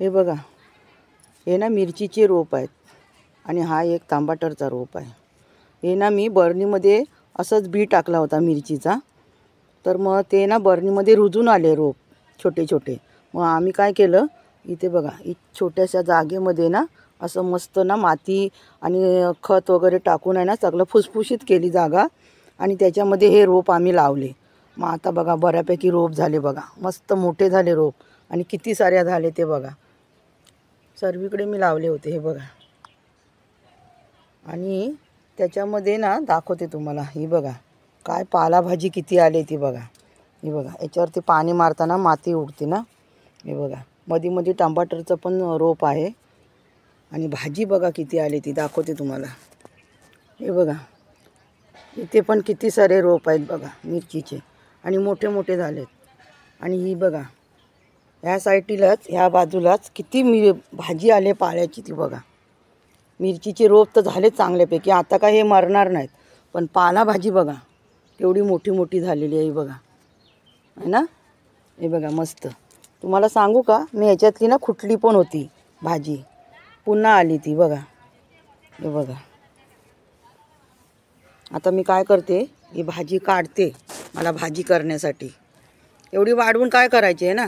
हे बघा, हे ना मिरचीचे रोप आहेत आणि हा एक तांबाटरचा रोप आहे. हे ना मी बरणीमध्ये असंच बी टाकला होता मिरचीचा, तर मग ते ना बरणीमध्ये रुजून आले रोप छोटे छोटे. मग आम्ही काय केलं, इथे बघा छोट्याशा जागेमध्ये ना असं मस्त ना माती आणि खत वगैरे टाकून आहे ना सगळं फुसफुशीत केली जागा आणि त्याच्यामध्ये हे रोप आम्ही लावले. मग आता बघा बऱ्यापैकी रोप झाले बघा, मस्त मोठे झाले रोप आणि किती साऱ्या झाले ते बघा. सर्वीकडे मी लावले होते हे बघा. आणि त्याच्यामध्ये ना दाखवते तुम्हाला, ही बघा काय पालाभाजी किती आली ती बघा. हे बघा याच्यावरती पाणी मारताना माती उडते ना. हे बघा मध्ये मध्ये टमाटरचं पण रोप आहे आणि भाजी बघा किती आली ती दाखवते तुम्हाला. हे बघा इथे पण किती सारे रोप आहेत बघा मिरचीचे आणि मोठे मोठे झालेत. आणि ही बघा ह्या साईडलाच ह्या बाजूलाच किती भाजी आले पाल्याची ती बघा. मिरचीचे रोप तर झाले चांगल्यापैकी, आता काय हे मरणार नाहीत, पण पालाभाजी बघा केवढी मोठी मोठी झालेली आहे बघा, आहे ना. हे बघा मस्त. तुम्हाला सांगू का, मी ह्याच्यातली ना खुटली पण होती भाजी, पुन्हा आली ती बघा. हे बघा आता मी काय करते, ही भाजी काढते मला भाजी करण्यासाठी. एवढी वाढवून काय करायची आहे ना.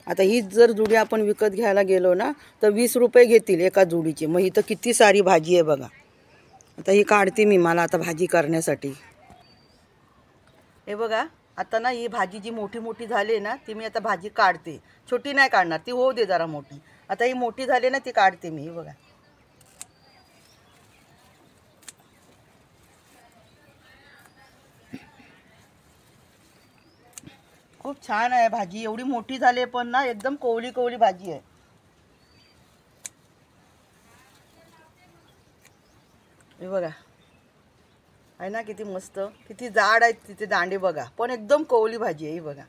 आता हीच जर जुडी आपण विकत घ्यायला गेलो ना तर 20 रुपये घेतील एका जुडीचे. मग इथं किती सारी भाजी आहे बघा. आता ही काढते मी मला आता भाजी करण्यासाठी. हे बघा आता ना ही भाजी जी मोठी मोठी झाली ना ती मी आता भाजी काढते. छोटी नाही काढणार, ती होऊ दे जरा मोठी. आता ही मोठी झाली ना ती काढते मी. हे बघा खूप छान आहे भाजी, एवढी मोठी झाली पण ना एकदम कोवली कोवली भाजी आहे. हे बघा आहे ना किती मस्त, किती जाड आहेत तिथे दांडे बघा, पण एकदम कोवली भाजी आहे. ही बघा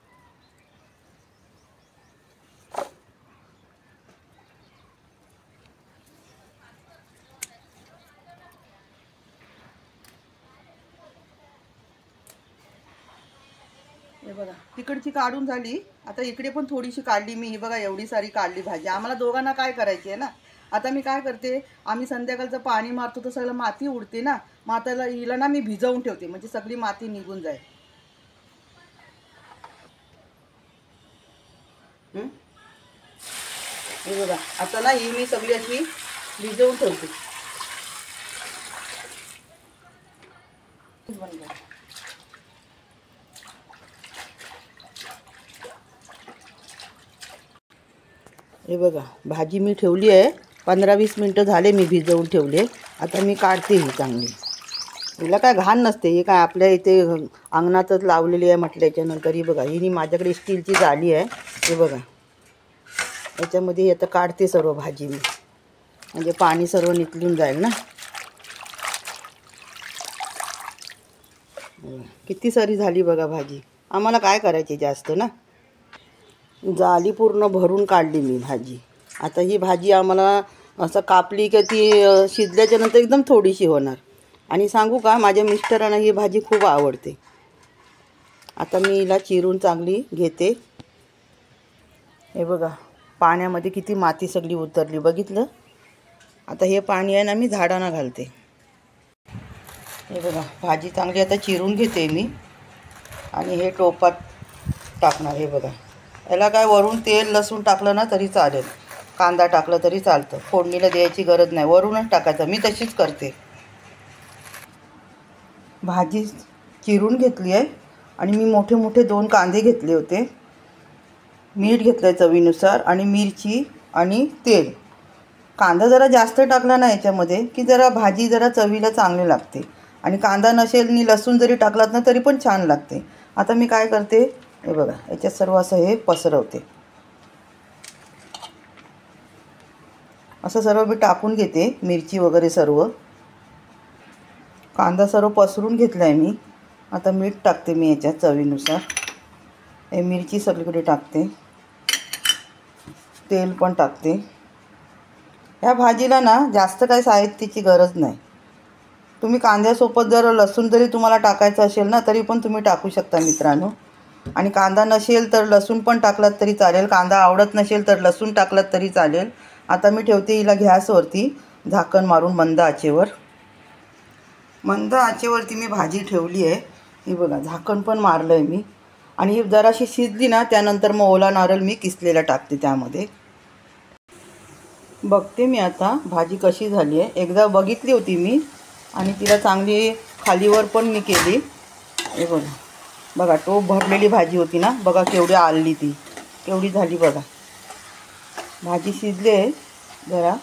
हे बघा तिकडची काढून झाली, आता इकडे पण थोडीशी काढली मी. ही बघा एवढी सारी काढली भाजी. आम्हाला दोघांना काय करायची आहे ना. आता मी काय करते, आम्ही संध्याकाळचं पाणी मारतो तर सगळं माती उडते ना, मग आता हिला ना मी भिजवून ठेवते म्हणजे सगळी माती निघून जाईल. हे बघा आता ना ही मी सगळी अशी भिजवून ठेवते. हे बघा भाजी मी ठेवली आहे, 15-20 मिनटं झाले मी भिजवून ठेवले. आता मी काढते ही चांगली. हिला काय घाण नसते, ही काय आपल्या इथे अंगणातच लावलेली आहे म्हटल्याच्यानंतर. ही बघा ही माझ्याकडे स्टीलची जाळी आहे. हे बघा याच्यामध्ये आता काढते सर्व भाजी मी, म्हणजे पाणी सर्व निघून जाईल ना. किती सारी झाली बघा भाजी. आम्हाला काय करायची जास्त ना. जाळी पूर्ण भरून काढली मी भाजी. आता ही भाजी आम्हाला असं कापली की ती शिजल्याच्या नंतर एकदम थोडीशी होणार. आणि सांगू का माझ्या मिस्टरांना ही भाजी खूप आवडते. आता मी हिला चिरून चांगली घेते. हे बघा पाण्यामध्ये किती माती सगळी उतरली बघितलं. आता हे पाणी आहे ना मी झाडांना घालते. हे बघा भाजी चांगली आता चिरून घेते मी आणि हे टोपात टाकणार. हे बघा याला काय वरून तेल लसूण टाकलं ना तरी चालेल, कांदा टाकलं तरी चालतं, फोडणीला द्यायची गरज नाही, वरूनच टाकायचं. मी तशीच करते. भाजी चिरून घेतली आहे आणि मी मोठे मोठे 2 कांदे घेतले होते. मीठ घेतलं आहे चवीनुसार आणि मिरची आणि तेल. कांदा जरा जास्त टाकला ना याच्यामध्ये की जरा भाजी जरा चवीला चांगली लागते. आणि कांदा नसेल आणि लसूण जरी टाकलात ना तरी पण छान लागते. आता मी काय करते, हे बघा याच्यात सर्व असं हे पसरवते. असं सर्व मी टाकून घेते, मिरची वगैरे सर्व. कांदा सर्व पसरून घेतला आहे मी. आता मीठ टाकते मी याच्यात चवीनुसार. हे मिरची सगळीकडे टाकते, तेल पण टाकते. ह्या भाजीला ना जास्त काही साहित्याची गरज नाही. तुम्ही कांद्यासोबत जर लसूण जरी तुम्हाला टाकायचं असेल ना तरी पण तुम्ही टाकू शकता मित्रांनो. आणि कांदा नसेल तर लसूण पण टाकलात तरी चालेल, कांदा आवडत नसेल तर लसूण टाकलात तरी चालेल. आता मी ठेवते हिला गॅसवरती झाकण मारून मंद आचेवर. मंद आचेवरती मी भाजी ठेवली आहे. ही बघा झाकण पण मारलं आहे मी. आणि ही जराशी शिजली ना त्यानंतर मग ओला नारळ मी किसलेला टाकते त्यामध्ये. बघते मी आता भाजी कशी झाली आहे. एकदा बघितली होती मी आणि तिला चांगली खालीवर पण मी केली. हे बघा बघा टोप भरलेली भाजी होती ना, बघा केवढी आलली ती, केवढी झाली बघा. भाजी शिजली आहे जरा.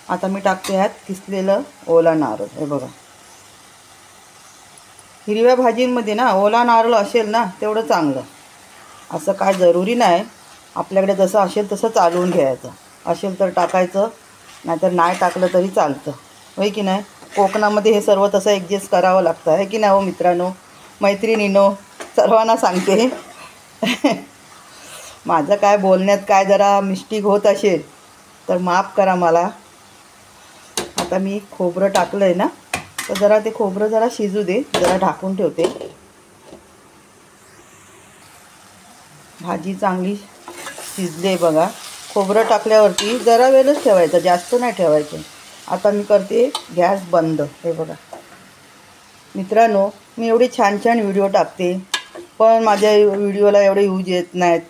आता मी टाकते ह्यात किसलेलं ओला नारळ. हे बघा हिरव्या भाजींमध्ये ना ओला नारळ असेल ना तेवढं चांगलं. असं काय जरुरी नाही, आपल्याकडे जसं असेल तसं चालवून घ्यायचं. असेल तर टाकायचं, नाहीतर नाही टाकलं तरी चालतं, होय की नाही. कोकणामध्ये हे सर्व तसं ॲडजस्ट करावं लागतं, आहे की नाही हो मित्रांनो, मैत्रिणींनो, सर्वांना सांगते. माझं काय बोलण्यात काय जरा मिस्टेक होत असेल तर माफ करा मला. आता मी खोबरं टाकलं आहे ना, तर जरा ते खोबरं जरा शिजू दे, जरा ढाकून ठेवते. भाजी चांगली शिजली आहे बघा. खोबरं टाकल्यावरती जरा वेळच ठेवायचं, जास्त नाही ठेवायचं. आता मी करते गॅस बंद. हे बघा मित्रांनो, मी एवढे छान छान व्हिडिओ टाकते पण माझ्या व्हिडिओला एवढे व्ह्यूज येत नाहीत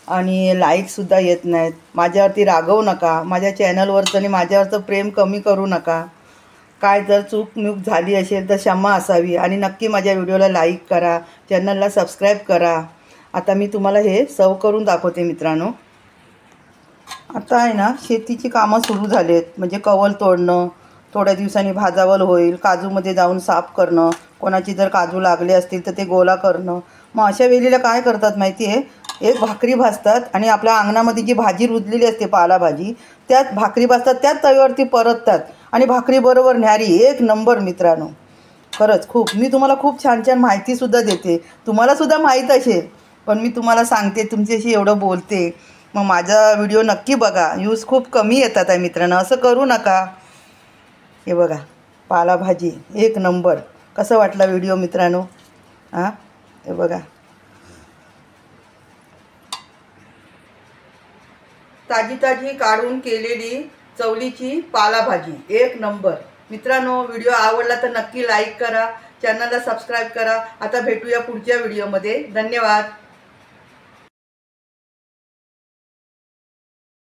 आणि लाईकसुद्धा येत नाहीत. माझ्यावरती रागवू नका, माझ्या चॅनलवरचं आणि माझ्यावरचं प्रेम कमी करू नका. काय जर चूक झाली असेल तर क्षमा असावी. आणि नक्की माझ्या व्हिडिओला लाईक करा, चॅनलला सबस्क्राईब करा. आता मी तुम्हाला हे सर्व करून दाखवते मित्रांनो. आता आहे ना शेतीची कामं सुरू झालेत, म्हणजे कवल तोडणं, थोड्या दिवसांनी भाजावल होईल, काजूमध्ये जाऊन साफ करणं, कोणाची जर काजू लागले असतील तर ते गोळा करणं. मग अशा वेळेला काय करतात माहिती आहे, एक भाकरी भाजतात आणि आपल्या अंगणामध्ये जी भाजी रुजलेली असते पालाभाजी, त्यात भाकरी भाजतात, त्यात तव्यावरती परततात आणि भाकरी बरोबर न्यारी एक नंबर मित्रांनो. खरंच खूप, मी तुम्हाला खूप छान छान माहितीसुद्धा देते, तुम्हालासुद्धा माहीत असेल पण मी तुम्हाला सांगते, तुमच्याशी एवढं बोलते. मग माझा व्हिडिओ नक्की बघा, व्ह्यूज खूप कमी येतात आहे मित्रांनो, असं करू नका. हे बघा पालाभाजी एक नंबर. कसं वाटला व्हिडिओ मित्रांनो? हां हे बघा ताजी ताजी काढून केलेली चवलीची पालाभाजी एक नंबर. मित्रांनो व्हिडिओ आवडला तर नक्की लाईक करा, चॅनलला सबस्क्राईब करा. आता भेटूया पुढच्या व्हिडिओमध्ये. धन्यवाद.